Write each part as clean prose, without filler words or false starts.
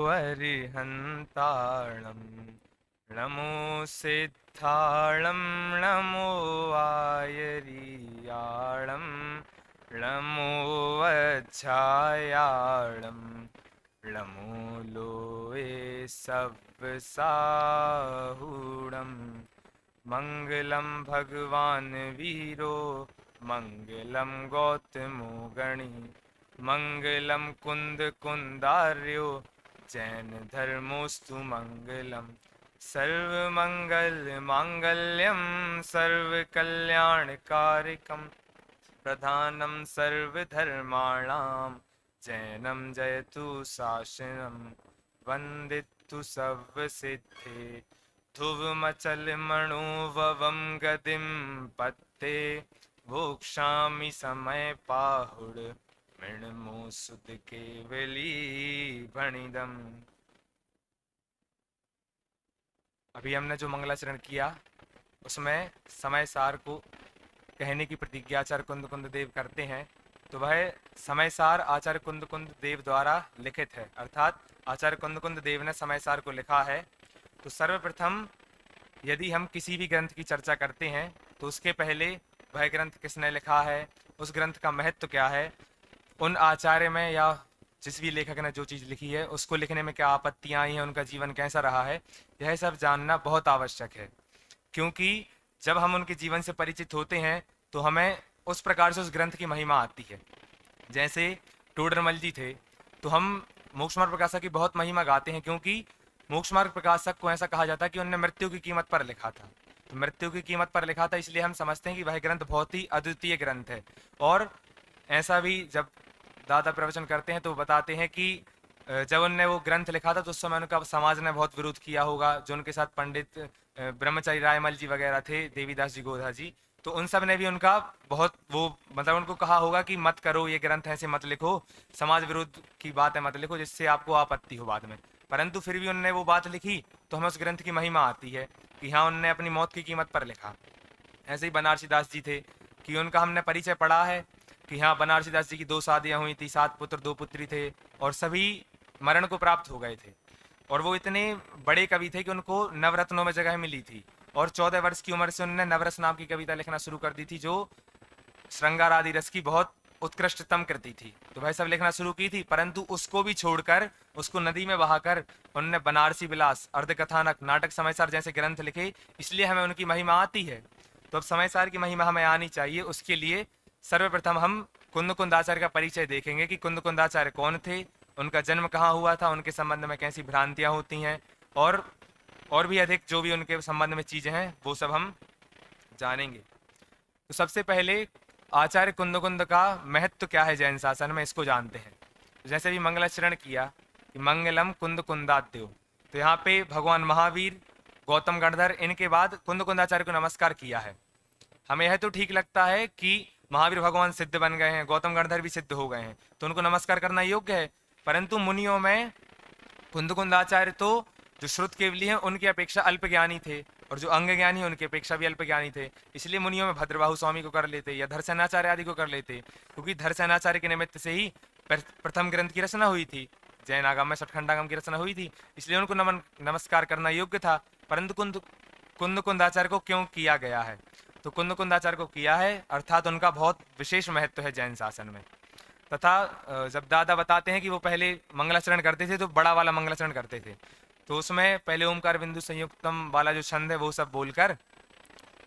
वरिहन्ताणं नमो सिद्धाणं नमो आयरियाणं नमो वज्झायाणं नमो लोये सव्साहूणं मङ्गलं भगवान् वीरो मङ्गलं गौतमो गणी मङ्गलं कुन्दार्यो जैन धर्मोस्तु मङ्गलम् सर्वमङ्गलमाङ्गल्यं सर्वकल्याणकारिकं प्रधानं सर्वधर्माणां जैनं जयतु शासनं वन्दितु सर्वसिद्धे ध्रुवमचलमणोभवं गतिं पत्ते भोक्ष्यामि समयपाहुड मृण्मो सुध केवली भणिदम्। अभी हमने जो मंगलाचरण किया उसमें समय सार को कहने की प्रतिज्ञा आचार्य कुंद कुंद देव करते हैं, तो वह समय सार आचार्य कुंद कुंद देव द्वारा लिखित है, अर्थात आचार्य कुंद कुंद देव ने समय सार को लिखा है। तो सर्वप्रथम यदि हम किसी भी ग्रंथ की चर्चा करते हैं तो उसके पहले वह ग्रंथ किसने लिखा है, उस ग्रंथ का महत्व क्या है, उन आचार्य में या जिस भी लेखक ने जो चीज़ लिखी है उसको लिखने में क्या आपत्तियां आई हैं, उनका जीवन कैसा रहा है, यह सब जानना बहुत आवश्यक है। क्योंकि जब हम उनके जीवन से परिचित होते हैं तो हमें उस प्रकार से उस ग्रंथ की महिमा आती है। जैसे टोडरमल जी थे, तो हम मोक्ष मार्ग प्रकाशक की बहुत महिमा गाते हैं, क्योंकि मोक्ष मार्ग प्रकाशक को ऐसा कहा जाता है कि उन्होंने मृत्यु की कीमत पर लिखा था। तो मृत्यु की कीमत पर लिखा था, इसलिए हम समझते हैं कि वह ग्रंथ बहुत ही अद्वितीय ग्रंथ है। और ऐसा भी जब दादा प्रवचन करते हैं तो बताते हैं कि जब उनने वो ग्रंथ लिखा था तो उस समय उनका समाज ने बहुत विरोध किया होगा। जो उनके साथ पंडित ब्रह्मचारी रायमल जी वगैरह थे, देवीदास जी गोधा जी, तो उन सब ने भी उनका बहुत वो मतलब उनको कहा होगा कि मत करो, ये ग्रंथ ऐसे मत लिखो, समाज विरोध की बात है मत लिखो जिससे आपको आपत्ति हो बाद में। परंतु फिर भी उनने वो बात लिखी तो हमें उस ग्रंथ की महिमा आती है कि हाँ, उनने अपनी मौत की कीमत पर लिखा। ऐसे ही बनारसी दास जी थे कि उनका हमने परिचय पढ़ा है कि हाँ, बनारसी दास जी की 2 शादियाँ हुई थी, 7 पुत्र 2 पुत्री थे और सभी मरण को प्राप्त हो गए थे। और वो इतने बड़े कवि थे कि उनको नवरत्नों में जगह मिली थी। और 14 वर्ष की उम्र से उन्होंने नवरस नाम की कविता लिखना शुरू कर दी थी, जो श्रृंगार आदि रस की बहुत उत्कृष्टतम कृति थी। तो वह सब लिखना शुरू की थी, परंतु उसको भी छोड़कर उसको नदी में बहाकर उन्होंने बनारसी विलास, अर्धकथानक, नाटक समाचार जैसे ग्रंथ लिखे, इसलिए हमें उनकी महिमा आती है। तो अब समाचार की महिमा हमें आनी चाहिए, उसके लिए सर्वप्रथम हम कुंद कुंदाचार्य का परिचय देखेंगे कि कुंद कुंदाचार्य कौन थे, उनका जन्म कहाँ हुआ था, उनके संबंध में कैसी भ्रांतियाँ होती हैं, और भी अधिक जो भी उनके संबंध में चीज़ें हैं वो सब हम जानेंगे। तो सबसे पहले आचार्य कुंद का महत्व क्या है जैन शासन में, इसको जानते हैं। तो जैसे भी मंगलाचरण किया कि मंगलम कुंद कुंदाद्यो, तो यहाँ पे भगवान महावीर, गौतम गणधर, इनके बाद कुंद कुंदाचार्य को नमस्कार किया है। हमें यह तो ठीक लगता है कि महावीर भगवान सिद्ध बन गए हैं, गौतम गणधर भी सिद्ध हो गए हैं, तो उनको नमस्कार करना योग्य है। परंतु मुनियों में कुंद कुंदाचार्य तो जो श्रुत केवली हैं उनकी अपेक्षा अल्प ज्ञानी थे, और जो अंग ज्ञानी उनकी अपेक्षा भी अल्प ज्ञानी थे। इसलिए मुनियों में भद्रबाहु स्वामी को कर लेते या धरसेनाचार्य आदि को कर लेते, क्योंकि धरसेनाचार्य के निमित्त से ही प्रथम ग्रंथ की रचना हुई थी, जैन आगम में छठखंडागम की रचना हुई थी, इसलिए उनको नमस्कार करना योग्य था। परंतु कुंद कुंदाचार्य को क्यों किया गया है, तो कुंद कुंदाचार्य को किया है अर्थात उनका बहुत विशेष महत्व है जैन शासन में। तथा जब दादा बताते हैं कि वो पहले मंगलाचरण करते थे तो बड़ा वाला मंगलाचरण करते थे, तो उसमें पहले ओमकार बिंदु संयुक्तम वाला जो छंद है वो सब बोलकर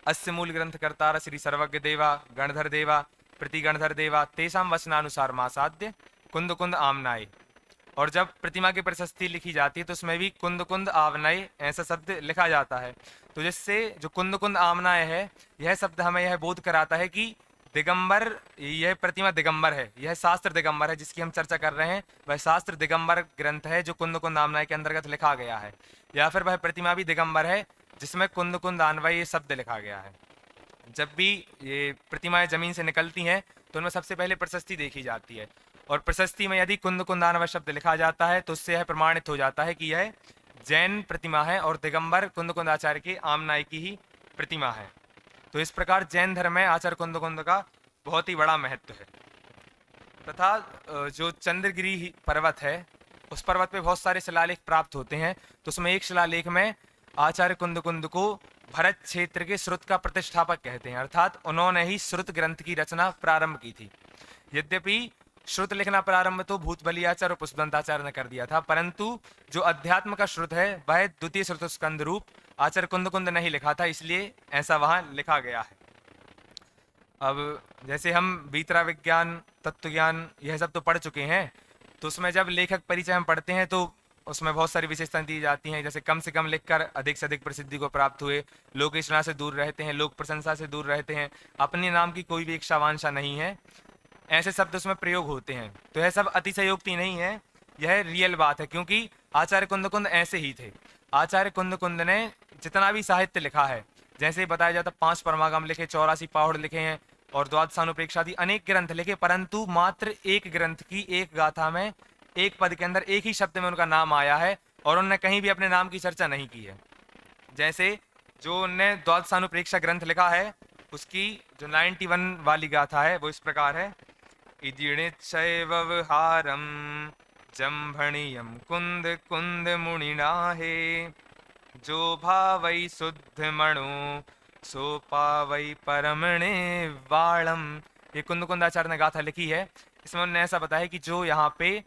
अस्य मूल ग्रंथ कर्तार श्री सर्वज्ञ देवा गणधर देवा प्रति गणधर देवा तेसाम वचनानुसार मासाद्य कुंद कुंद आमनाय। और जब प्रतिमा की प्रशस्ति लिखी जाती है तो उसमें भी कुंद कुंद आवनय ऐसा शब्द लिखा जाता है। तो जिससे जो कुंद कुंद आमनाय है, यह शब्द हमें यह बोध कराता है कि दिगंबर, यह प्रतिमा दिगंबर है, यह शास्त्र दिगंबर है जिसकी हम चर्चा कर रहे हैं, वह शास्त्र दिगंबर ग्रंथ है जो कुंद कुंद आमनाय के अंतर्गत लिखा गया है। या फिर वह प्रतिमा भी दिगंबर है जिसमें कुंद कुंद आनवय ये शब्द लिखा गया है। जब भी ये प्रतिमाएं जमीन से निकलती हैं तो उनमें सबसे पहले प्रशस्ति देखी जाती है, और प्रशस्ति में यदि कुंद कुंदानव शब्द लिखा जाता है तो उससे यह प्रमाणित हो जाता है कि यह जैन प्रतिमा है और दिगंबर कुंद कुंदाचार्य के आमनाय की ही प्रतिमा है। तो इस प्रकार जैन धर्म में आचार्य कुंद का बहुत ही बड़ा महत्व है। तथा जो चंद्रगिरी पर्वत है उस पर्वत पे बहुत सारे शिलालेख प्राप्त होते हैं। तो उसमें एक शिलालेख में आचार्य कुंद को भरत क्षेत्र के श्रुत का प्रतिष्ठापक कहते हैं, अर्थात उन्होंने ही श्रुत ग्रंथ की रचना प्रारंभ की थी। यद्यपि श्रुत लिखना प्रारंभ तो भूतबलियाचार्य और पुष्पदंताचार्य ने कर दिया था, परंतु जो अध्यात्म का श्रुत है वह द्वितीय श्रुत स्कंद रूप आचार्य कुंद ने ही लिखा था, इसलिए ऐसा वहां लिखा गया है। अब जैसे हम बीतरा विज्ञान, तत्व ज्ञान यह सब तो पढ़ चुके हैं, तो उसमें जब लेखक परिचय हम पढ़ते हैं तो उसमें बहुत सारी विशेषताएं दी जाती हैं, जैसे कम से कम लिखकर अधिक से अधिक प्रसिद्धि को प्राप्त हुए, लोक इच्छा से दूर रहते हैं, लोक प्रशंसा से दूर रहते हैं, अपने नाम की कोई भी इच्छा वांछा नहीं है, ऐसे शब्द उसमें प्रयोग होते हैं। तो यह सब अतिशयोक्ति नहीं है, यह रियल बात है, क्योंकि आचार्य कुंद ऐसे ही थे। आचार्य कुंद ने जितना भी साहित्य लिखा है, जैसे बताया जाता 5 परमागम लिखे, 84 पाहुड़ लिखे हैं और द्वादशानुप्रेक्षा दी, अनेक ग्रंथ लिखे, परंतु मात्र एक ग्रंथ की एक गाथा में एक पद के अंदर एक ही शब्द में उनका नाम आया है और उन्होंने कहीं भी अपने नाम की चर्चा नहीं की है। जैसे जो उनने द्वादशानुप्रेक्षा ग्रंथ लिखा है, उसकी जो 91 वाली गाथा है वो इस प्रकार है। इदिणिच्छैवहारम जम्भणीयम कुंद कुंद मुनिनाहे, जो भावै शुद्ध मणु सो पावै परमणे वाणम। ये कुंदाचार्य ने गाथा लिखी है। इसमें उन्होंने ऐसा बताया कि जो यहाँ पे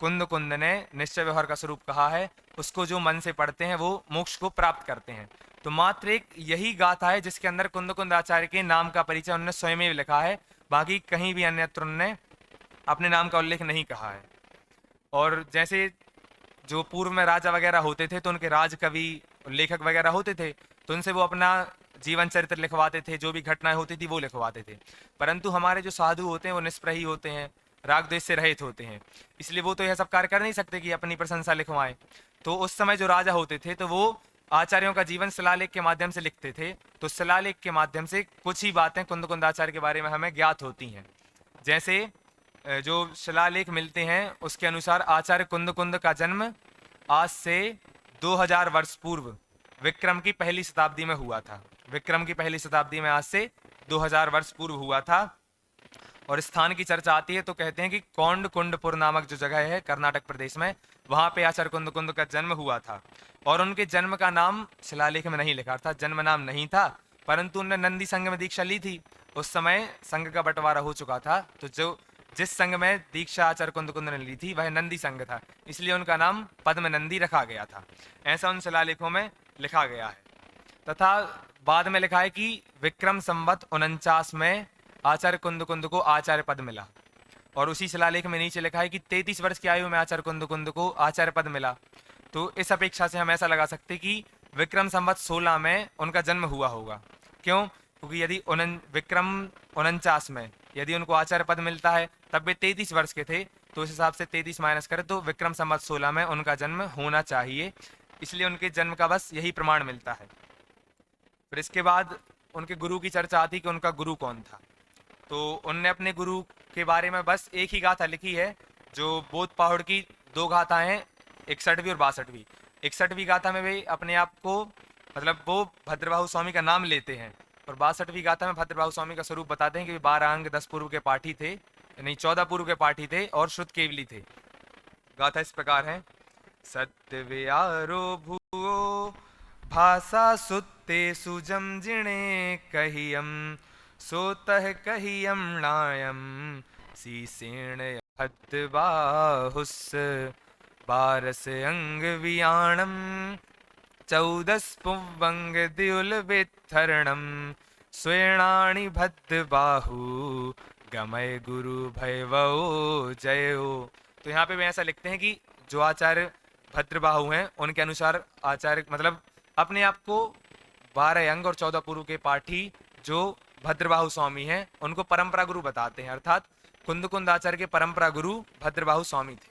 कुंद ने निश्चय व्यवहार का स्वरूप कहा है, उसको जो मन से पढ़ते हैं वो मोक्ष को प्राप्त करते हैं। तो मात्र एक यही गाथा है जिसके अंदर कुंदाचार्य के नाम का परिचय उन्होंने स्वयं ही लिखा है, बाकी कहीं भी अन्यत्र उन्होंने अपने नाम का उल्लेख नहीं कहा है। और जैसे जो पूर्व में राजा वगैरह होते थे तो उनके राज कवि लेखक वगैरह होते थे, तो उनसे वो अपना जीवन चरित्र लिखवाते थे, जो भी घटनाएं होती थी वो लिखवाते थे। परंतु हमारे जो साधु होते हैं वो निष्प्रही होते हैं, राग द्वेष से रहित होते हैं, इसलिए वो तो यह सब कार्य कर नहीं सकते कि अपनी प्रशंसा लिखवाएं। तो उस समय जो राजा होते थे तो वो आचार्यों का जीवन शिलालेख के माध्यम से लिखते थे। तो शिलालेख के माध्यम से कुछ ही बातें कुंदाचार्य के बारे में हमें ज्ञात होती हैं। जैसे जो शिलालेख मिलते हैं उसके अनुसार आचार्य कुंद का जन्म आज से 2000 वर्ष पूर्व विक्रम की पहली शताब्दी में हुआ था। विक्रम की पहली शताब्दी में आज से 2000 वर्ष पूर्व हुआ था। और स्थान की चर्चा आती है तो कहते हैं कि कौंड कुंडपुर नामक जो जगह है कर्नाटक प्रदेश में, वहां पे आचार्य कुंद का जन्म हुआ था। और उनके जन्म का नाम शिलालेख में नहीं लिखा था, जन्म नाम नहीं था, परंतु उन्होंने नंदी संघ में दीक्षा ली थी। उस समय संघ का बंटवारा हो चुका था, तो जो जिस संघ में दीक्षा आचार्य कुंद ने ली थी वह नंदी संघ था, इसलिए उनका नाम पद्म नंदी रखा गया था। ऐसा उन शिलालेखों में लिखा गया है। तथा बाद में लिखा है कि विक्रम संवत 49 में आचार्य कुंद को आचार्य पद मिला। और उसी शिलालेख में नीचे लिखा है कि 33 वर्ष की आयु में आचार्य कुंद को आचार्य पद मिला। तो इस अपेक्षा से हम ऐसा लगा सकते कि विक्रम संवत 16 में उनका जन्म हुआ होगा। क्यों? क्योंकि यदि विक्रम 49 में यदि उनको आचार्य पद मिलता है तब वे 33 वर्ष के थे, तो उस हिसाब से 33 माइनस करें तो विक्रम संवत 16 में उनका जन्म होना चाहिए, इसलिए उनके जन्म का बस यही प्रमाण मिलता है। फिर इसके बाद उनके गुरु की चर्चा आती कि उनका गुरु कौन था। तो उनने अपने गुरु के बारे में बस एक ही गाथा लिखी है, जो बोध पहाड़ की 2 गाथाएं हैं, 61वीं और 62वीं। 61वीं गाथा में वे अपने आप को मतलब वो भद्रबाहु स्वामी का नाम लेते हैं, और 62वीं गाथा में भद्रबाहु स्वामी का स्वरूप बताते हैं कि वे 12 अंग 10 पूर्व के पाठी थे, नहीं 14 पूर्व के पाठी थे और श्रुत केवली थे। गाथा इस प्रकार है। सत्य व्यारो भूओ भाषा सुत्ते सुजम जिणे कहियम सोतः कहियम नायम सीसेण हत बाहुस बारस अंग वियाणम 14 पुवंग द्युल विथरणम स्वेणाणि भद्र बाहु गमय गुरु भयवो जयो। तो यहाँ पे वे ऐसा लिखते हैं कि जो आचार्य भद्रबाहु हैं उनके अनुसार आचार्य मतलब अपने आप को 12 अंग और 14 पूर्व के पाठी जो भद्रबाहु स्वामी हैं उनको परंपरा गुरु बताते हैं, अर्थात कुंद आचार्य के परंपरा गुरु भद्रबाहु स्वामी थे।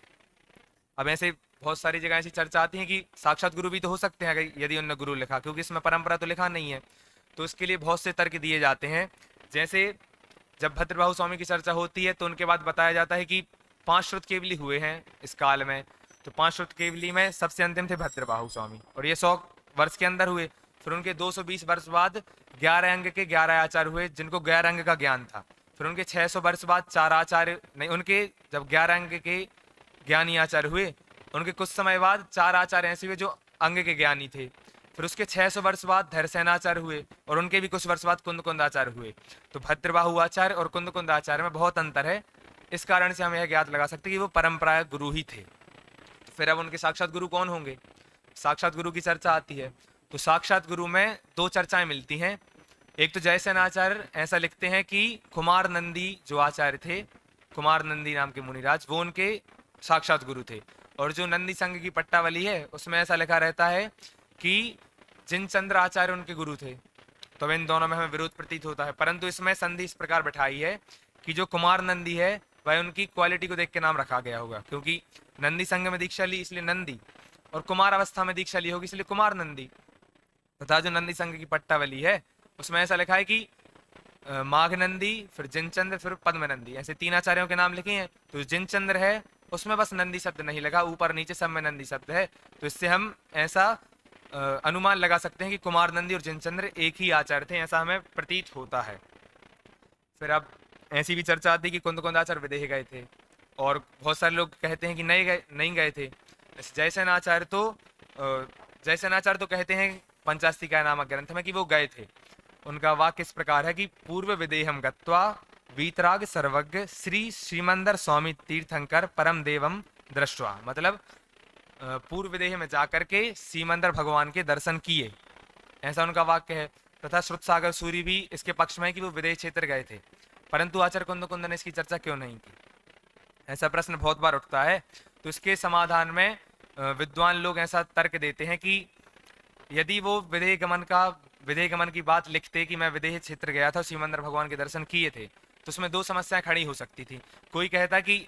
अब ऐसे बहुत सारी जगह ऐसी चर्चा आती है कि साक्षात गुरु भी तो हो सकते हैं अगर यदि उन्होंने गुरु लिखा, क्योंकि इसमें परंपरा तो लिखा नहीं है। तो इसके लिए बहुत से तर्क दिए जाते हैं। जैसे जब भद्रबाहु स्वामी की चर्चा होती है तो उनके बाद बताया जाता है कि 5 श्रुत केवली हुए हैं इस काल में। तो 5 श्रुत केवली में सबसे अंतिम थे भद्रबाहु स्वामी, और ये 100 वर्ष के अंदर हुए। फिर उनके 220 वर्ष बाद 11 अंग के 11 आचार्य हुए जिनको 11 अंग का ज्ञान था। फिर उनके 600 वर्ष बाद 4 आचार्य नहीं, उनके जब 11 अंग के ज्ञानी आचार्य हुए उनके कुछ समय बाद 4 आचार्य ऐसे हुए जो अंग के ज्ञानी थे। फिर उसके 600 वर्ष बाद धैर्यसेनाचार्य हुए और उनके भी कुछ वर्ष बाद कुंद आचार्य हुए। तो भद्रबाहु आचार्य और कुंद आचार्य में बहुत अंतर है। इस कारण से हम यह ज्ञात लगा सकते हैं कि वो परंपरा गुरु ही थे। तो फिर अब उनके साक्षात गुरु कौन होंगे? साक्षात गुरु की चर्चा आती है। तो साक्षात गुरु में दो चर्चाएं मिलती हैं। एक तो जयसेनाचार्य ऐसा लिखते हैं कि कुमार नंदी जो आचार्य थे, कुमार नंदी नाम के मुनिराज, वो उनके साक्षात गुरु थे। और जो नंदी संघ की पट्टावली है उसमें ऐसा लिखा रहता है कि जिनचंद्र आचार्य उनके गुरु थे। तो इन दोनों में हमें विरोध प्रतीत होता है, परंतु इसमें संधि इस प्रकार बैठाई है कि जो कुमार नंदी है वह उनकी क्वालिटी को देख के नाम रखा गया होगा, क्योंकि नंदी संघ में दीक्षा ली इसलिए नंदी, और कुमार अवस्था में दीक्षा ली होगी इसलिए कुमार नंदी। तथा जो नंदी संघ की पट्टावली है उसमें ऐसा लिखा है कि माघ नंदी, फिर जिनचंद्र, फिर पद्म नंदी, ऐसे 3 आचार्यों के नाम लिखे हैं। तो जिनचंद्र है उसमें बस नंदी शब्द नहीं लगा, ऊपर नीचे सब में नंदी शब्द है। तो इससे हम ऐसा अनुमान लगा सकते हैं कि कुमार नंदी और जिनचंद्र एक ही आचार्य थे, ऐसा हमें प्रतीत होता है। फिर अब ऐसी भी चर्चा आती है कि कुंद आचार्य विदेह गए थे, और बहुत सारे लोग कहते हैं कि नहीं गए थे। जयसेनाचार्य तो कहते हैं पंचास्तिका नामक ग्रंथ में कि वो गए थे। उनका वाक्य इस प्रकार है कि पूर्व विदेहम गत्वा वीतराग सर्वज्ञ श्री श्रीमंदर स्वामी तीर्थंकर परम देवम दृष्टवा, मतलब पूर्व विदेह में जाकर के सीमंदर भगवान के दर्शन किए, ऐसा उनका वाक्य है। तथा श्रुत सागर सूरी भी इसके पक्ष में है कि वो विदेह क्षेत्र गए थे। परंतु आचार्य कुंद ने इसकी चर्चा क्यों नहीं की, ऐसा प्रश्न बहुत बार उठता है। तो इसके समाधान में विद्वान लोग ऐसा तर्क देते हैं कि यदि वो विदेह गमन की बात लिखते कि मैं विदेह क्षेत्र गया था, सीमंदर भगवान के दर्शन किए थे, तो उसमें दो समस्याएं खड़ी हो सकती थी। कोई कहता कि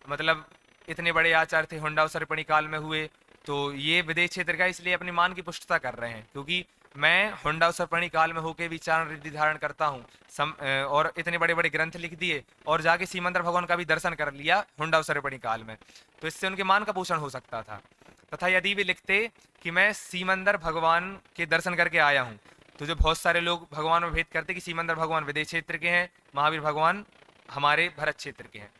मतलब इतने बड़े आचार्य थे, हुंडावसर्पणी काल में हुए, तो ये विदेह क्षेत्र का इसलिए अपनी मान की पुष्टता कर रहे हैं, क्योंकि मैं हुंडावसर्पणी काल में होके भी चारण रिद्धि धारण करता हूँ और इतने बड़े बड़े ग्रंथ लिख दिए और जाके सीमंदर भगवान का भी दर्शन कर लिया हुंडावसर्पणी काल में, तो इससे उनके मान का पोषण हो सकता था। तथा यदि वे लिखते कि मैं सीमंदर भगवान के दर्शन करके आया हूँ, तो जो बहुत सारे लोग भगवान में भेद करते कि सीमंदर भगवान विदेह क्षेत्र के हैं, महावीर भगवान हमारे भरत क्षेत्र के हैं,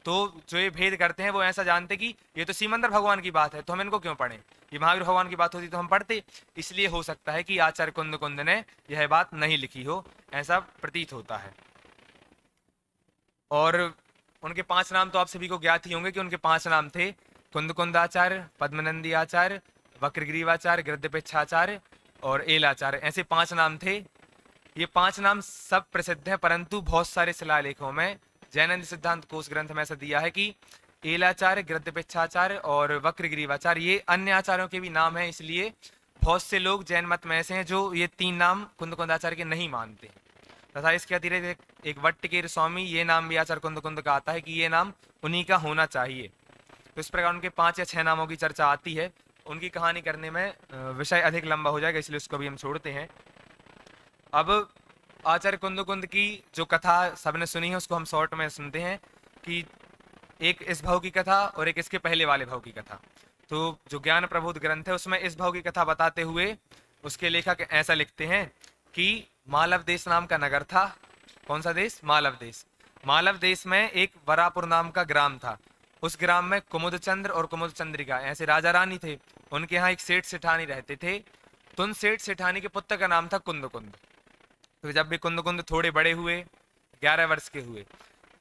तो जो ये भेद करते हैं वो ऐसा जानते कि ये तो सीमंदर भगवान की बात है तो हम इनको क्यों पढ़ें, ये महावीर भगवान की बात होती तो हम पढ़ते। इसलिए हो सकता है कि आचार्य कुंद ने यह बात नहीं लिखी हो, ऐसा प्रतीत होता है। और उनके 5 नाम तो आप सभी को ज्ञात ही होंगे कि उनके 5 नाम थे कुंद आचार्य, पद्मनंदी आचार्य, वक्रग्रीवाचार्य, गृद्धपेच्छाचार्य और एलाचार्य, ऐसे 5 नाम थे। ये 5 नाम सब प्रसिद्ध हैं, परंतु बहुत सारे शिलालेखों में जैनंद सिद्धांत कोश ग्रंथ में ऐसा दिया है कि एलाचार्य, गृद्धपेच्छाचार्य और वक्रग्रीवाचार्य ये अन्य आचार्यों के भी नाम हैं। इसलिए बहुत से लोग जैन मत में ऐसे हैं जो ये 3 नाम कुंद के नहीं मानते। तथा इसके अतिरिक्त एक वट्टकेर स्वामी, ये नाम भी आचार्य कुंद का आता है कि ये नाम उन्हीं का होना चाहिए। तो इस प्रकार उनके 5 या 6 नामों की चर्चा आती है। उनकी कहानी करने में विषय अधिक लंबा हो जाएगा, इसलिए उसको भी हम छोड़ते हैं। अब आचार्य कुंद की जो कथा सबने सुनी है उसको हम शॉर्ट में सुनते हैं कि एक इस भाव की कथा और एक इसके पहले वाले भाव की कथा। तो जो ज्ञान प्रबोध ग्रंथ है उसमें इस भाव की कथा बताते हुए उसके लेखक ऐसा लिखते हैं कि मालव देश नाम का नगर था। कौन सा देश? मालव देश। मालव देश में एक वरापुर नाम का ग्राम था। उस ग्राम में कुमुदचंद्र और कुमुदचंद्रिका ऐसे राजा रानी थे। उनके यहाँ एक सेठ सेठानी रहते थे। तो उन सेठ सेठानी के पुत्र का नाम था कुंद। तो जब भी कुंद थोड़े बड़े हुए, 11 वर्ष के हुए,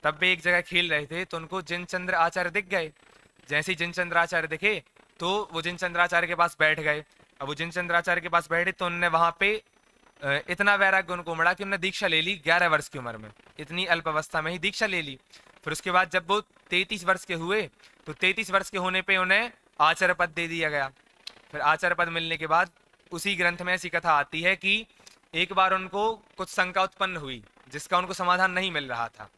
तब भी एक जगह खेल रहे थे तो उनको जिनचंद्र आचार्य दिख गए। जैसे ही जिनचंद्र आचार्य दिखे तो वो जिनचंद्र आचार्य के पास बैठ गए। अब वो जिनचंद्र आचार्य के पास बैठे तो उनने वहां पे इतना वैराग्य उनको उमड़ा कि उन्होंने दीक्षा ले ली 11 वर्ष की उम्र में, इतनी अल्प अवस्था में ही दीक्षा ले ली। फिर उसके बाद जब वो 33 वर्ष के हुए तो 33 वर्ष के होने पे उन्हें आचार्य पद दे दिया गया। फिर आचार्य पद मिलने के बाद उसी ग्रंथ में ऐसी कथा आती है कि एक बार उनको कुछ शंका उत्पन्न हुई जिसका उनको समाधान नहीं मिल रहा था।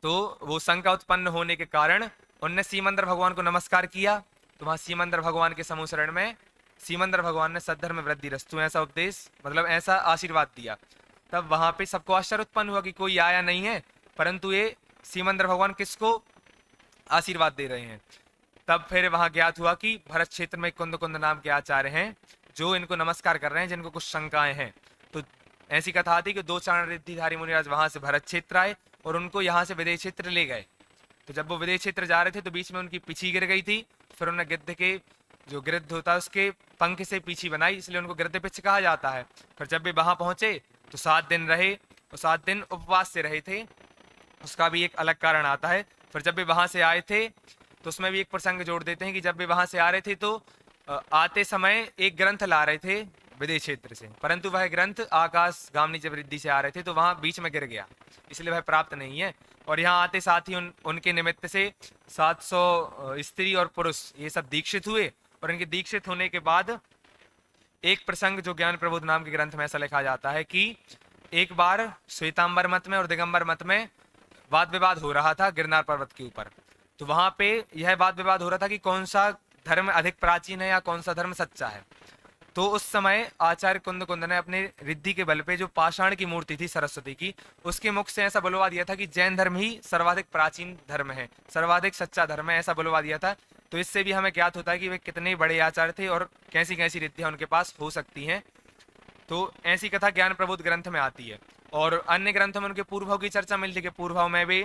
तो वो शंका उत्पन्न होने के कारण उनने सीमंदर भगवान को नमस्कार किया। तो वहां सीमंदर भगवान के समूह शरण में सीमंदर भगवान ने सद्धर्म वृद्धि रस्तु ऐसा उपदेश, मतलब ऐसा आशीर्वाद दिया। तब वहां पे सबको आश्चर्य उत्पन्न हुआ कि कोई आया नहीं है, परंतु ये सीमंदर भगवान किसको आशीर्वाद दे रहे हैं। तब फिर वहां ज्ञात हुआ कि भरत क्षेत्र में कुंद नाम के आचार्य हैं जो इनको नमस्कार कर रहे हैं, जिनको कुछ शंकाएं हैं। तो ऐसी कथा आती कि 2 चारण रिद्धिधारी मुनिराज वहां से भरत क्षेत्र आए और उनको यहाँ से विदेह क्षेत्र ले गए। तो जब वो विदेह क्षेत्र जा रहे थे तो बीच में उनकी पिछी गिर गई थी, फिर उन्होंने गिद्ध के जो गिद्ध होता है उसके पंख से पीछी बनाई, इसलिए उनको गिद्ध पिच कहा जाता है। फिर जब वे वहां पहुंचे तो 7 दिन रहे और 7 दिन उपवास से रहे थे, उसका भी एक अलग कारण आता है। फिर जब वे वहां से आए थे तो उसमें भी एक प्रसंग जोड़ देते हैं कि जब वे वहां से आ रहे थे तो आते समय एक ग्रंथ ला रहे थे विदेश क्षेत्र से, परंतु वह ग्रंथ आकाश गामनी जब रिद्धि से आ रहे थे तो वहां बीच में गिर गया, इसलिए वह प्राप्त नहीं है। और यहाँ आते साथ ही उनके निमित्त से 700 स्त्री और पुरुष ये सब दीक्षित हुए। और इनके दीक्षित होने के बाद एक प्रसंग जो ज्ञान प्रबोध नाम के ग्रंथ में ऐसा लिखा जाता है कि एक बार श्वेतांबर मत में और दिगंबर मत में वाद विवाद हो रहा था गिरनार पर्वत के ऊपर। तो वहां पे यह वाद विवाद हो रहा था कि कौन सा धर्म अधिक प्राचीन है या कौन सा धर्म सच्चा है। तो उस समय आचार्य कुंद कुंद ने अपने रिद्धि के बल पे जो पाषाण की मूर्ति थी सरस्वती की, उसके मुख से ऐसा बुलवा दिया था कि जैन धर्म ही सर्वाधिक प्राचीन धर्म है, सर्वाधिक सच्चा धर्म है, ऐसा बुलवा दिया था। तो इससे भी हमें ज्ञात होता है कि वे कितने बड़े आचार्य थे और कैसी कैसी रिद्धियां उनके पास हो सकती हैं। तो ऐसी कथा ज्ञान प्रबोध ग्रंथ में आती है। और अन्य ग्रंथों में उनके पूर्वभाव की चर्चा मिलती है कि पूर्वभाव में भी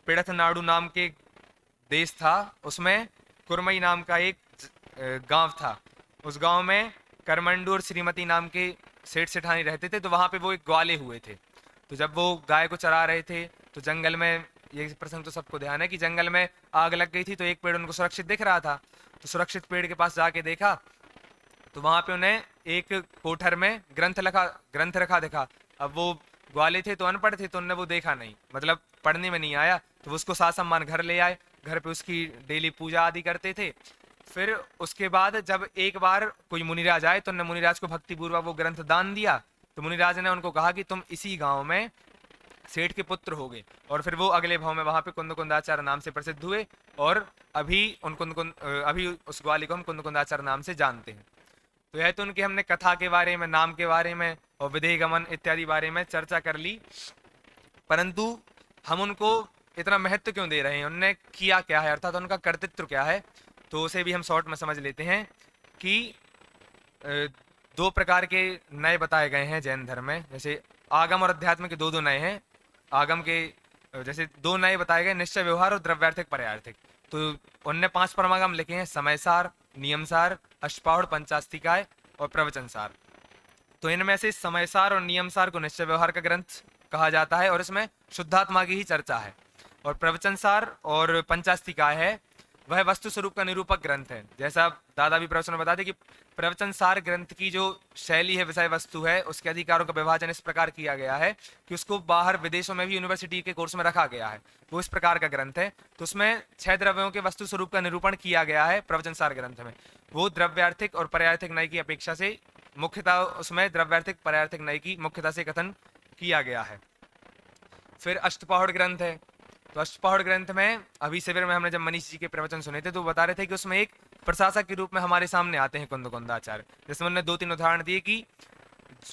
पिड़थ नाडु नाम के देश था, उसमें कुरमई नाम का एक गांव था। उस गांव में करमंडू और श्रीमती नाम के सेठ सेठानी रहते थे। तो वहां पे वो एक ग्वाले हुए थे। तो जब वो गाय को चरा रहे थे तो जंगल में, ये प्रसंग तो सबको ध्यान है कि जंगल में आग लग गई थी, तो एक पेड़ उनको सुरक्षित दिख रहा था। तो सुरक्षित पेड़ के पास जाके देखा तो वहां पे उन्हें एक कोठर में ग्रंथ रखा देखा। अब वो ग्वाले थे तो अनपढ़ थे, तो उन्होंने वो देखा नहीं, मतलब पढ़ने में नहीं आया। तो वो उसको साथ सम्मान घर ले आए, घर पे उसकी डेली पूजा आदि करते थे। फिर उसके बाद जब एक बार कोई मुनिराज आए तो उन्होंने मुनिराज को भक्तिपूर्वक वो ग्रंथ दान दिया। तो मुनिराज ने उनको कहा कि तुम इसी गांव में सेठ के पुत्र हो गए। और फिर वो अगले भाव में वहां पे कुंद कुंदाचार्य नाम से प्रसिद्ध हुए। और अभी अभी उस ग्वाली को हम कुंद कुंदाचार्य नाम से जानते हैं। तो यह तो उनके हमने कथा के बारे में, नाम के बारे में और विदेह गमन इत्यादि बारे में चर्चा कर ली। परंतु हम उनको इतना महत्व क्यों दे रहे हैं, उनने किया क्या है, अर्थात उनका कर्तृत्व क्या है, तो उसे भी हम शॉर्ट में समझ लेते हैं कि दो प्रकार के नए बताए गए हैं जैन धर्म में। जैसे आगम और अध्यात्म के दो नए हैं। आगम के जैसे दो नए बताए गए, निश्चय व्यवहार और द्रव्यार्थिक पर्यार्थिक। तो उनने 5 परमागम लिखे हैं, समयसार, नियमसार, अष्टपाहुड़, पंचास्तिकाय और प्रवचनसार। तो इनमें से समयसार और नियमसार को निश्चय व्यवहार का ग्रंथ कहा जाता है और इसमें शुद्धात्मा की ही चर्चा है। और प्रवचनसार और पंचास्तिकाय है वह वस्तु स्वरूप का निरूपक ग्रंथ है। जैसा दादा भी प्रवचन में बताते कि प्रवचनसार ग्रंथ की जो शैली है, विषय वस्तु है, उसके अधिकारों का विभाजन इस प्रकार किया गया है कि उसको बाहर विदेशों में भी यूनिवर्सिटी के कोर्स में रखा गया है। वो इस प्रकार का ग्रंथ है। तो उसमें 6 द्रव्यों के वस्तु स्वरूप का निरूपण किया गया है प्रवचनसार ग्रंथ में। वो द्रव्यार्थिक और पर्यार्थिक नय की अपेक्षा से मुख्यतः उसमें द्रव्यार्थिक पर्यार्थिक नय की मुख्यतः से कथन किया गया है। फिर अष्टपौढ़ ग्रंथ है। तो अष्टपौढ़ ग्रंथ में अभी शिविर में हमने जब मनीष जी के प्रवचन सुने थे तो बता रहे थे कि उसमें एक प्रशासक के रूप में हमारे सामने आते हैं कुंद कुंदाचार्य। जिसमें उन्होंने 2-3 उदाहरण दिए कि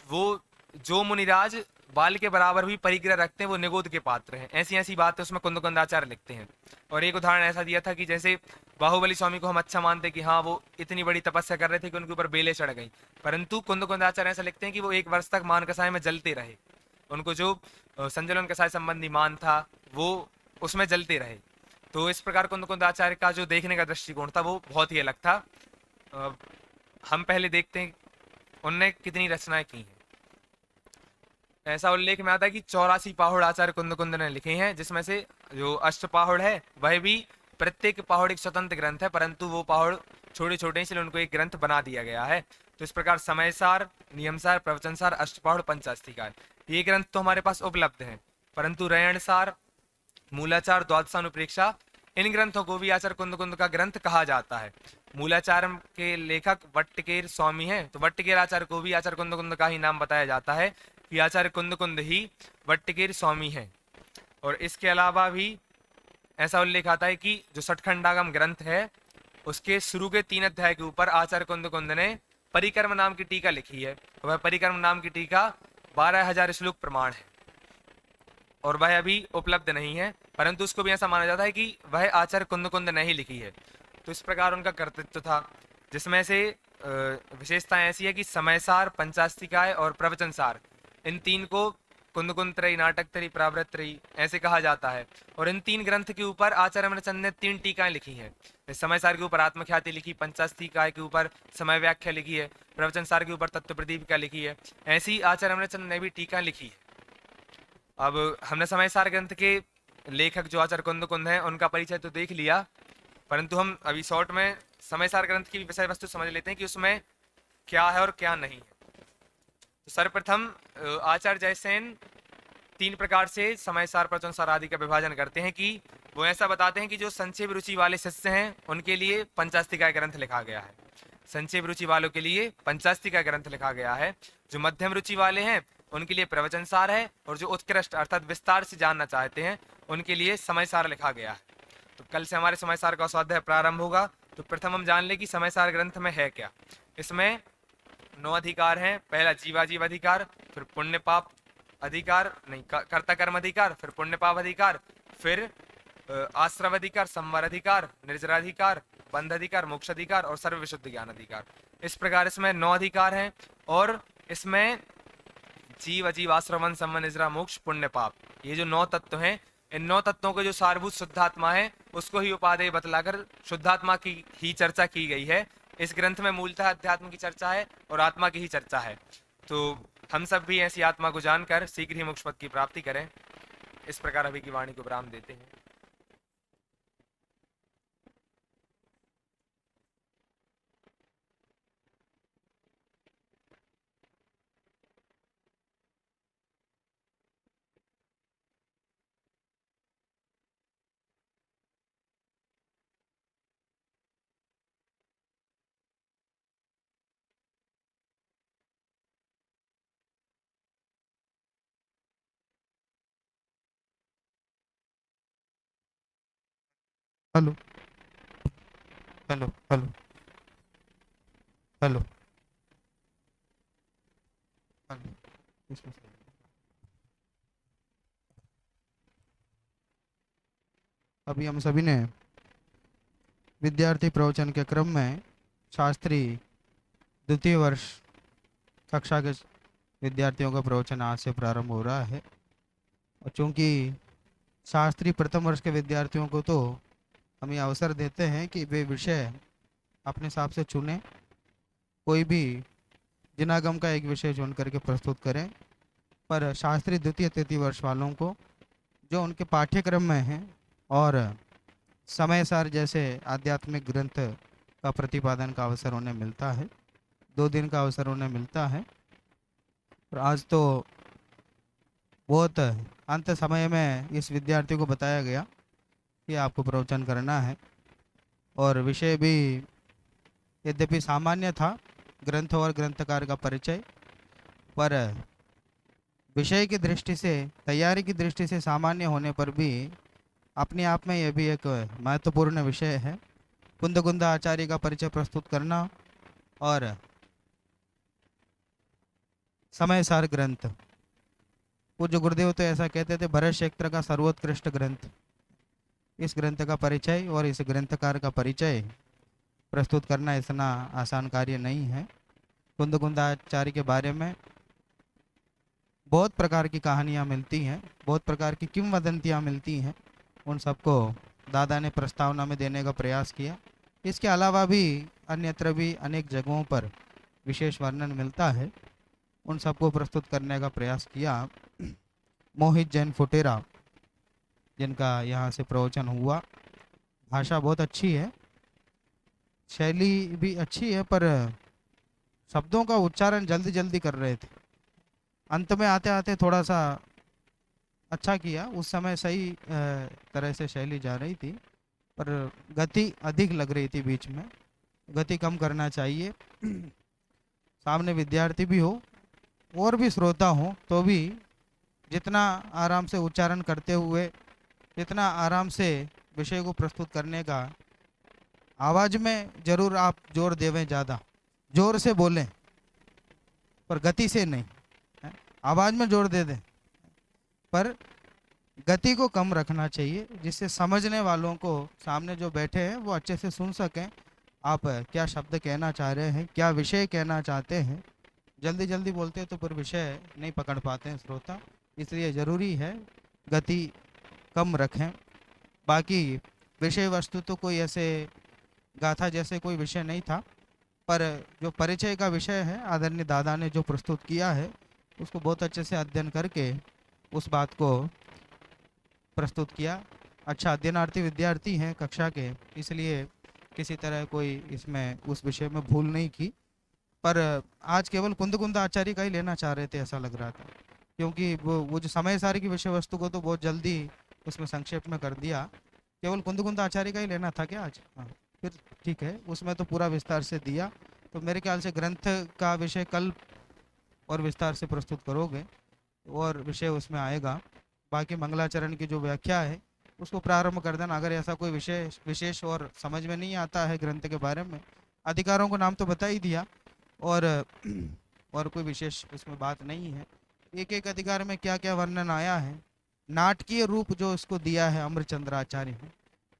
वो जो मुनिराज बाल के बराबर भी परिग्रह रखते हैं वो निगोद के पात्र हैं। ऐसी ऐसी बातें उसमें कुंद कुंदाचार्य लिखते हैं। और एक उदाहरण ऐसा दिया था कि जैसे बाहुबली स्वामी को हम अच्छा मानते कि हाँ वो इतनी बड़ी तपस्या कर रहे थे कि उनके ऊपर बेले चढ़ गई, परंतु कुंद कुंदाचार्य ऐसा लिखते हैं कि वो 1 वर्ष तक मान कसाय में जलते रहे। उनको जो संजलन कसाय संबंधी मान था वो उसमें जलते रहे। तो इस प्रकार कुंद कुंदाचार्य का जो देखने का दृष्टिकोण था वो बहुत ही अलग था। हम पहले देखते हैं उनने कितनी रचनाएं की हैं। ऐसा उल्लेख में आता है कि 84 पाहुड़ आचार्य कुंद कुंद ने लिखे हैं, जिसमें से जो अष्टपाहुड़ है वह भी प्रत्येक पाहुड़ एक स्वतंत्र ग्रंथ है, परंतु वो पाहुड़ छोटे छोटे हैं इसलिए उनको एक ग्रंथ बना दिया गया है। तो इस प्रकार समयसार, नियमसार, प्रवचनसार, अष्टपाहुड़, पंचास्तिकाय ये ग्रंथ तो हमारे पास उपलब्ध हैं। परंतु रयणसार, मूलाचार, द्वादशानुप्रेक्षा इन ग्रंथों को भी आचार्य कुंद कुंद का ग्रंथ कहा जाता है। मूलाचार के लेखक वट्टकेर स्वामी हैं, तो वट्टकेर आचार्य को भी आचार्य कुंद कुंद का ही नाम बताया जाता है कि आचार्य कुंद कुंद ही वट्टकेर स्वामी हैं। और इसके अलावा भी ऐसा उल्लेख आता है कि जो सठखंडागम ग्रंथ है उसके शुरू के 3 अध्याय के ऊपर आचार्य कुंद कुंद ने परिक्रम नाम की टीका लिखी है। वह परिक्रम नाम की टीका 12,000 श्लोक प्रमाण है और वह अभी उपलब्ध नहीं है, परंतु उसको भी ऐसा माना जाता है कि वह आचार्य कुंद कुंद ने ही लिखी है। तो इस प्रकार उनका कर्तृत्व था, जिसमें से विशेषता ऐसी है कि समयसार, पंचास्तिकाय और प्रवचनसार इन 3 को कुंद त्रयी, नाटक त्रयी, प्रावृत त्रयी ऐसे कहा जाता है। और इन 3 ग्रंथ के ऊपर आचार्य अमरचंद ने 3 टीकाएं लिखी हैं। समय सार के ऊपर आत्मख्याति लिखी, पंचास्तिकाय के ऊपर समय व्याख्या लिखी है, प्रवचन सार के ऊपर तत्व प्रदीपिका लिखी है। ऐसी आचार्य अमरचंद ने भी टीकाएं लिखी है। अब हमने समय सार ग्रंथ के लेखक जो आचार्य कुंद हैं उनका परिचय तो देख लिया, परंतु हम अभी शॉर्ट में समय सार ग्रंथ की विषय वस्तु समझ लेते हैं कि उसमें क्या है और क्या नहीं है। तो सर्वप्रथम आचार्य जयसेन 3 प्रकार से समय सार, प्रवचन सार आदि का विभाजन करते हैं कि वो ऐसा बताते हैं कि जो संक्षेप रुचि वाले शिष्य हैं उनके लिए पंचास्तिकाय ग्रंथ लिखा गया है। संक्षेप रुचि वालों के लिए पंचास्तिकाय ग्रंथ लिखा गया है। जो मध्यम रुचि वाले हैं उनके लिए प्रवचन सार है, और जो उत्कृष्ट अर्थात विस्तार से जानना चाहते हैं उनके लिए समय सार लिखा गया है। तो कल से हमारे समय सार का स्वाध्याय प्रारंभ होगा। तो प्रथम हम जान ले कि समय सार ग्रंथ में है क्या। इसमें 9 अधिकार हैं। पहला जीवाजीव अधिकार, फिर पुण्य पाप अधिकार नहीं कर्ता कर्म अधिकार, फिर पुण्य पाप अधिकार, फिर आश्रव अधिकार, संवर अधिकार, निर्जराधिकार, बंध अधिकार, मोक्ष अधिकार और सर्व विशुद्ध ज्ञान अधिकार। इस प्रकार इसमें 9 अधिकार हैं। और इसमें जीव, अजीव, आश्रवन, संवन, निजरा, मोक्ष, पुण्य पाप, ये जो 9 तत्व हैं, इन 9 तत्वों के जो सारभूत शुद्धात्मा है उसको ही उपादेय बतलाकर शुद्धात्मा की ही चर्चा की गई है। इस ग्रंथ में मूलतः अध्यात्म की चर्चा है और आत्मा की ही चर्चा है। तो हम सब भी ऐसी आत्मा को जानकर शीघ्र ही मोक्ष पद की प्राप्ति करें। इस प्रकार अभी की वाणी को विराम देते हैं। Hello hello hello hello hello. इसमें से- अभी हम सभी ने विद्यार्थी प्रवचन के क्रम में शास्त्री द्वितीय वर्ष कक्षा के विद्यार्थियों का प्रवचन आज से प्रारंभ हो रहा है। और चूंकि शास्त्री प्रथम वर्ष के विद्यार्थियों को तो हम ये अवसर देते हैं कि वे विषय अपने हिसाब से चुनें, कोई भी जिनागम का एक विषय चुन करके प्रस्तुत करें। पर शास्त्री द्वितीय तृतीय वर्ष वालों को जो उनके पाठ्यक्रम में हैं और समय सार जैसे आध्यात्मिक ग्रंथ का प्रतिपादन का अवसर उन्हें मिलता है, 2 दिन का अवसर उन्हें मिलता है। और आज तो बहुत अंत समय में इस विद्यार्थी को बताया गया कि आपको प्रवचन करना है, और विषय भी यद्यपि सामान्य था, ग्रंथ और ग्रंथकार का परिचय, पर विषय की दृष्टि से, तैयारी की दृष्टि से सामान्य होने पर भी अपने आप में यह भी एक महत्वपूर्ण विषय है। कुंद आचार्य का परिचय प्रस्तुत करना और समय सार ग्रंथ, पूज्य गुरुदेव तो ऐसा कहते थे, भरत क्षेत्र का सर्वोत्कृष्ट ग्रंथ। इस ग्रंथ का परिचय और इस ग्रंथकार का परिचय प्रस्तुत करना इतना आसान कार्य नहीं है। कुंद आचार्य के बारे में बहुत प्रकार की कहानियाँ मिलती हैं, बहुत प्रकार की किंवदंतियाँ मिलती हैं। उन सबको दादा ने प्रस्तावना में देने का प्रयास किया। इसके अलावा भी अन्यत्र भी अनेक जगहों पर विशेष वर्णन मिलता है, उन सबको प्रस्तुत करने का प्रयास किया। मोहित जैन फुटेरा जिनका यहाँ से प्रवचन हुआ, भाषा बहुत अच्छी है, शैली भी अच्छी है, पर शब्दों का उच्चारण जल्दी जल्दी कर रहे थे। अंत में आते आते थोड़ा सा अच्छा किया, उस समय सही तरह से शैली जा रही थी, पर गति अधिक लग रही थी बीच में, गति कम करना चाहिए। सामने विद्यार्थी भी हो और भी श्रोता हो तो भी जितना आराम से उच्चारण करते हुए, जितना आराम से विषय को प्रस्तुत करने का, आवाज़ में जरूर आप जोर देवें, ज़्यादा जोर से बोलें पर गति से नहीं, आवाज़ में जोर दे दें पर गति को कम रखना चाहिए, जिससे समझने वालों को, सामने जो बैठे हैं वो अच्छे से सुन सकें आप क्या शब्द कहना चाह रहे हैं, क्या विषय कहना चाहते हैं। जल्दी जल्दी बोलते हैं तो फिर विषय नहीं पकड़ पाते हैं श्रोता। इसलिए ज़रूरी है गति कम रखें। बाकी विषय वस्तु तो कोई ऐसे गाथा जैसे कोई विषय नहीं था, पर जो परिचय का विषय है आदरणीय दादा ने जो प्रस्तुत किया है उसको बहुत अच्छे से अध्ययन करके उस बात को प्रस्तुत किया। अच्छा, अध्ययनार्थी विद्यार्थी हैं कक्षा के, इसलिए किसी तरह कोई इसमें उस विषय में भूल नहीं की। पर आज केवल कुंद कुंद आचार्य का ही लेना चाह रहे थे ऐसा लग रहा था, क्योंकि वो जो समय सारी की विषय वस्तु को तो बहुत जल्दी उसमें संक्षेप में कर दिया। केवल कुंद कुंद आचार्य का ही लेना था क्या आज? हाँ, फिर ठीक है, उसमें तो पूरा विस्तार से दिया। तो मेरे ख्याल से ग्रंथ का विषय कल और विस्तार से प्रस्तुत करोगे और विषय उसमें आएगा। बाकी मंगलाचरण की जो व्याख्या है उसको प्रारंभ कर देना। अगर ऐसा कोई विषय विशेष और समझ में नहीं आता है ग्रंथ के बारे में, अधिकारों को नाम तो बता ही दिया, और और कोई विशेष उसमें बात नहीं है। एक एक अधिकार में क्या क्या वर्णन आया है, नाटकीय रूप जो इसको दिया है अमरचंद्र आचार्य ने,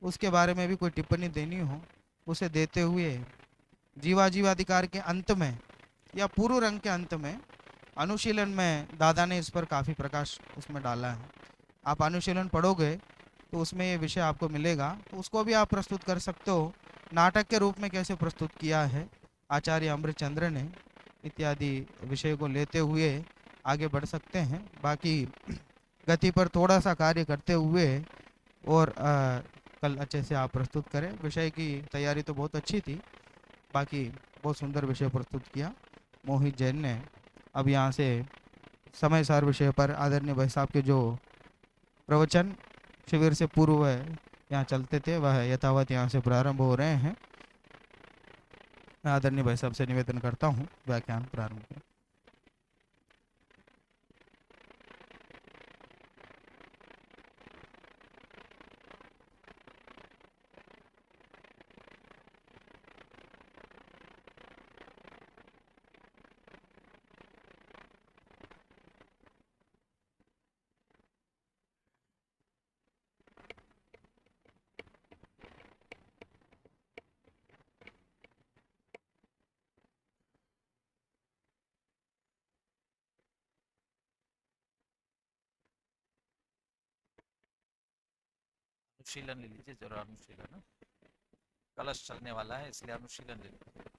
उसके बारे में भी कोई टिप्पणी देनी हो उसे देते हुए जीवाजीवाधिकार के अंत में या पूर्व रंग के अंत में अनुशीलन में दादा ने इस पर काफ़ी प्रकाश उसमें डाला है। आप अनुशीलन पढ़ोगे तो उसमें ये विषय आपको मिलेगा, तो उसको भी आप प्रस्तुत कर सकते हो। नाटक के रूप में कैसे प्रस्तुत किया है आचार्य अमृतचंद्र ने, इत्यादि विषय को लेते हुए आगे बढ़ सकते हैं। बाकी गति पर थोड़ा सा कार्य करते हुए और कल अच्छे से आप प्रस्तुत करें। विषय की तैयारी तो बहुत अच्छी थी, बाकी बहुत सुंदर विषय प्रस्तुत किया मोहित जैन ने। अब यहाँ से समय सार विषय पर आदरणीय भाई साहब के जो प्रवचन शिविर से पूर्व यहाँ चलते थे वह यथावत यहाँ से प्रारंभ हो रहे हैं। मैं आदरणीय भाई साहब से निवेदन करता हूँ व्याख्यान प्रारंभ करें। अनुशीलन ले लीजिए जरा, अनुशीलन कलश चलने वाला है इसलिए अनुशीलन ले लीजिए।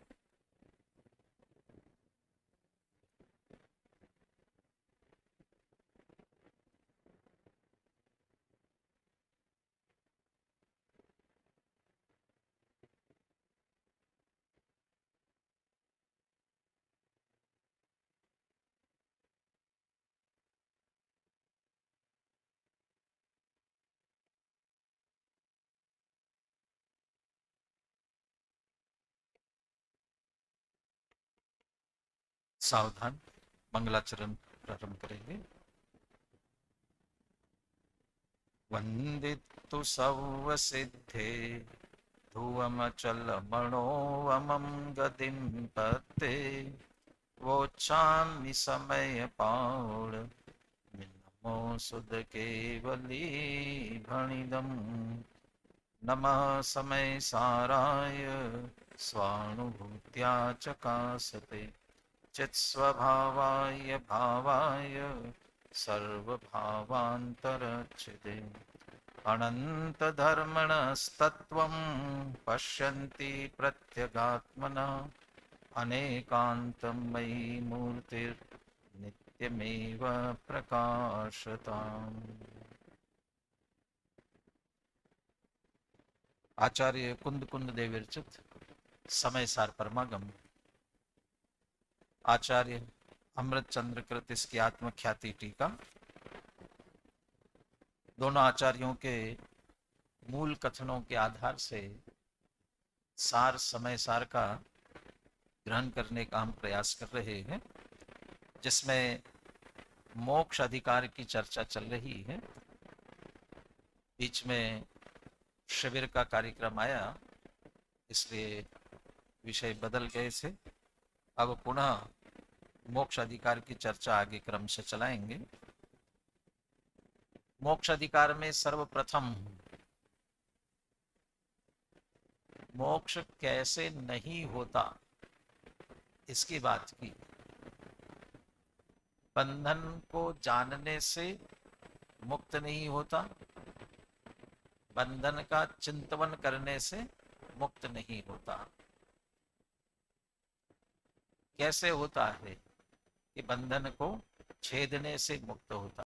सावधान, मंगलाचरण प्रारंभ करेंगे। वंदितु सव सिद्धे ध्रुवमचल मनोवमं गतिं पत्ते वोच्छामि समय पाण नमो सुध केवली भणिदम् नमः समय साराय स्वानुभूत्या चकासते चित्स्वभावाय भावाय सर्वभावान्तरच्छिदे अनन्तधर्मणस्तत्त्वं पश्यन्ति प्रत्यगात्मना अनेकान्तं मयि मूर्तिर्नित्यमेव प्रकाशताम्। आचार्य कुंद कुंद देव विरचित समय सार परमागम, आचार्य अमृत चंद्र कृत इसकी आत्मख्याति टीका, दोनों आचार्यों के मूल कथनों के आधार से सार समय सार का ग्रहण करने का हम प्रयास कर रहे हैं, जिसमें मोक्ष अधिकार की चर्चा चल रही है। बीच में शिविर का कार्यक्रम आया इसलिए विषय बदल गए थे। अब पुनः मोक्ष अधिकार की चर्चा आगे क्रम से चलाएंगे। मोक्ष अधिकार में सर्वप्रथम मोक्ष कैसे नहीं होता इसकी बात की। बंधन को जानने से मुक्त नहीं होता, बंधन का चिंतन करने से मुक्त नहीं होता। कैसे होता है कि बंधन को छेदने से मुक्त होता है?